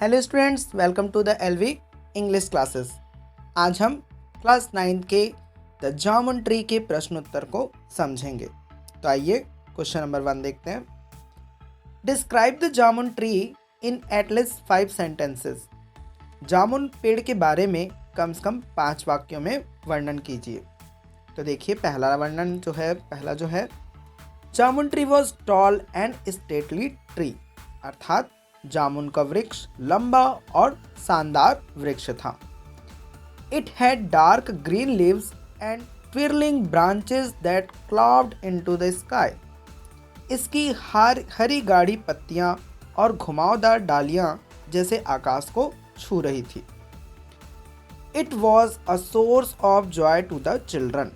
Hello students, welcome to the L V English classes. आज हम class 9 के द जामुन ट्री के प्रश्नोत्तर को समझेंगे। तो आइए क्वेश्चन नंबर 1 देखते हैं। Describe the jamun tree in at least 5 sentences. जामुन पेड़ के बारे में कम से कम 5 वाक्यों में वर्णन कीजिए। तो देखिए पहला वर्णन पहला जो है, jamun tree was tall and stately tree, अर्थात जामुन का वृक्ष लंबा और शानदार वृक्ष था। It had dark green leaves and twirling branches that cloud into the sky. इसकी हरी गाढ़ी पत्तियां और घुमावदार डालियां जैसे आकाश को छू रही थी। It was a source of joy to the children,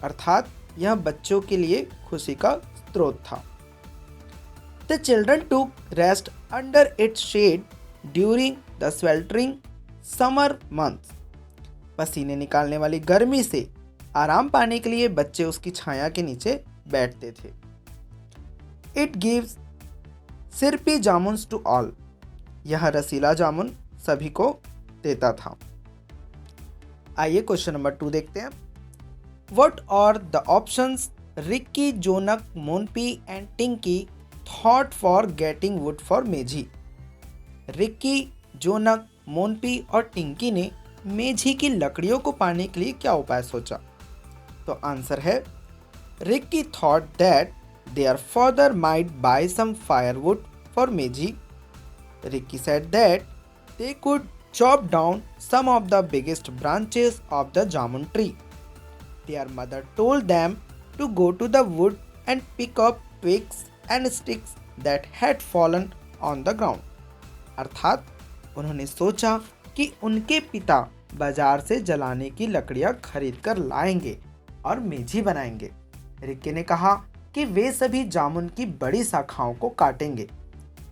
अर्थात यह बच्चों के लिए खुशी का स्रोत था। The children took rest under its shade during the sweltering summer months. पसीने निकालने वाली गर्मी से आराम पाने के लिए बच्चे उसकी छाया के नीचे बैठते थे। It gives syrupy jamuns to all. यह रसीला जामुन सभी को देता था। आइए क्वेश्चन नंबर 2 देखते हैं। What are the options Ricky, Jonak, Monpy and Tinky thought for getting wood for Meji? Ricky, Jonak, Monpy और टिंकी ने मेझी की लकड़ियों को पाने के लिए क्या उपाय सोचा? तो आंसर है, Ricky thought that their father might buy some firewood for Meji. Ricky said that they could chop down some of the biggest branches of the jamun tree. Their mother told them to go to the wood and pick up twigs and sticks that had fallen on the ground। अर्थात उन्होंने सोचा कि उनके पिता बाजार से जलाने की लकड़ियां खरीद कर लाएंगे और मेझी बनाएंगे। रिक्की ने कहा कि वे सभी जामुन की बड़ी शाखाओं को काटेंगे।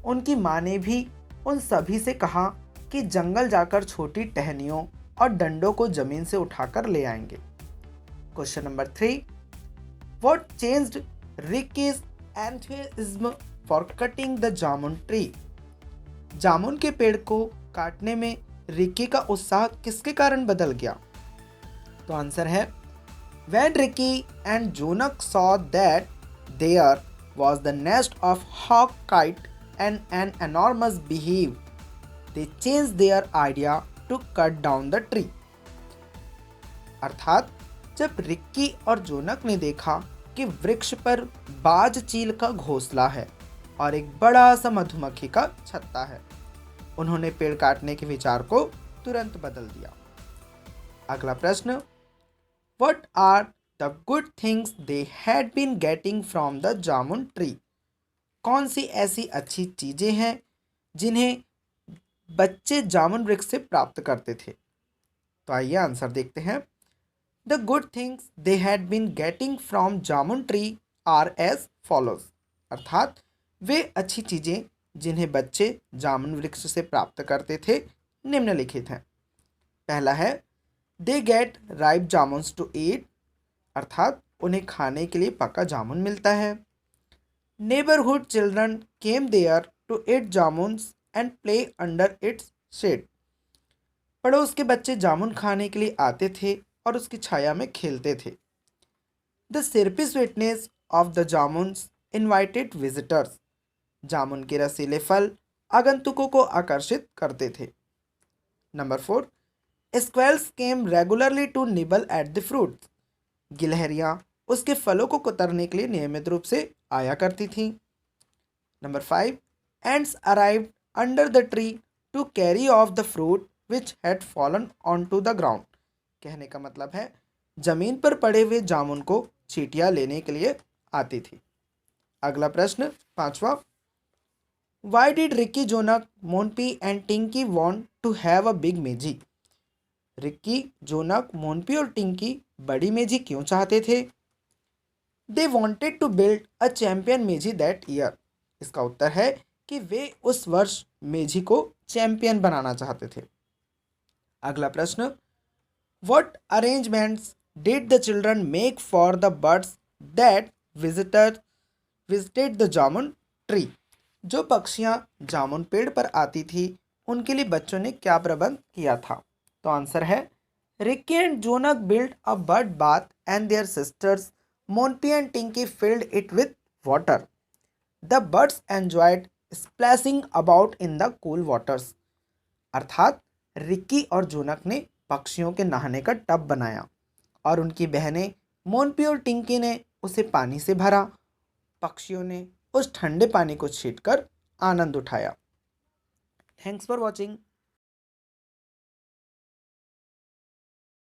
उनकी माँ ने भी उन सभी से कहा कि जंगल जाकर छोटी टहनियों और डंडों को जमीन से उठाकर ले आएंगे। Question number 3, what changed Ricky's enthusiasm for cutting the jamun tree? जामुन के पेड़ को काटने में रिक्की का उत्साह किसके कारण बदल गया? तो आंसर है, When Ricky and Jonak saw that there was the nest of hawk kite and an enormous beehive, they changed their idea to cut down the tree। अर्थात जब रिक्की और जोनक ने देखा कि वृक्ष पर बाज चील का घोंसला है और एक बड़ा सा मधुमक्खी का छत्ता है, उन्होंने पेड़ काटने के विचार को तुरंत बदल दिया। अगला प्रश्न, what are the good things they had been getting from the jamun tree? कौन सी ऐसी अच्छी चीजें हैं जिन्हें बच्चे जामुन वृक्ष से प्राप्त करते थे? तो आइए आंसर देखते हैं। The good things they had been getting from jamun tree are as follows। अर्थात वे अच्छी चीज़ें जिन्हें बच्चे जामुन वृक्ष से प्राप्त करते थे निम्नलिखित हैं। पहला है, they get ripe jamuns to eat, अर्थात उन्हें खाने के लिए पका जामुन मिलता है। Neighborhood children came there to eat jamuns and play under its shade। पड़ोस के बच्चे जामुन खाने के लिए आते थे और उसकी छाया में खेलते थे। The syrupy sweetness of the jamuns invited visitors. जामुन के रसीले फल आगंतुकों को आकर्षित करते थे। Number 4, squirrels came regularly to nibble at the fruits. गिलहरियाँ उसके फलों को कुतरने के लिए नियमित रूप से आया करती थीं। Number 5, ants arrived under the tree to carry off the fruit which had fallen on to the ground. कहने का मतलब है, जमीन पर पड़े हुए जामुन को चींटियां लेने के लिए आती थी। अगला प्रश्न 5वां, why did Ricky, Jonak, Monpy and Tinky want to have a big Meji? Ricky, Jonak, Monpy और टिंकी बड़ी मेजी क्यों चाहते थे? They wanted to build a champion Meji that year. इसका उत्तर है कि वे उस वर्ष मेजी को चैंपियन बनाना चाहते थे। अगला प्रश्न, What arrangements did the children make for the birds that visited the jamun tree? जो पक्षियां जामुन पेड़ पर आती थी उनके लिए बच्चों ने क्या प्रबंध किया था? तो आंसर है Ricky and Jonak build a bird bath and their sisters Monty and Tinky filled it with water. The birds enjoyed splashing about in the cool waters. अर्थात रिक्की और जोनक ने पक्षियों के नहाने का टब बनाया और उनकी बहनें मोनपी और टिंकी ने उसे पानी से भरा. पक्षियों ने उस ठंडे पानी को छींटकर आनंद उठाया. Thanks for watching.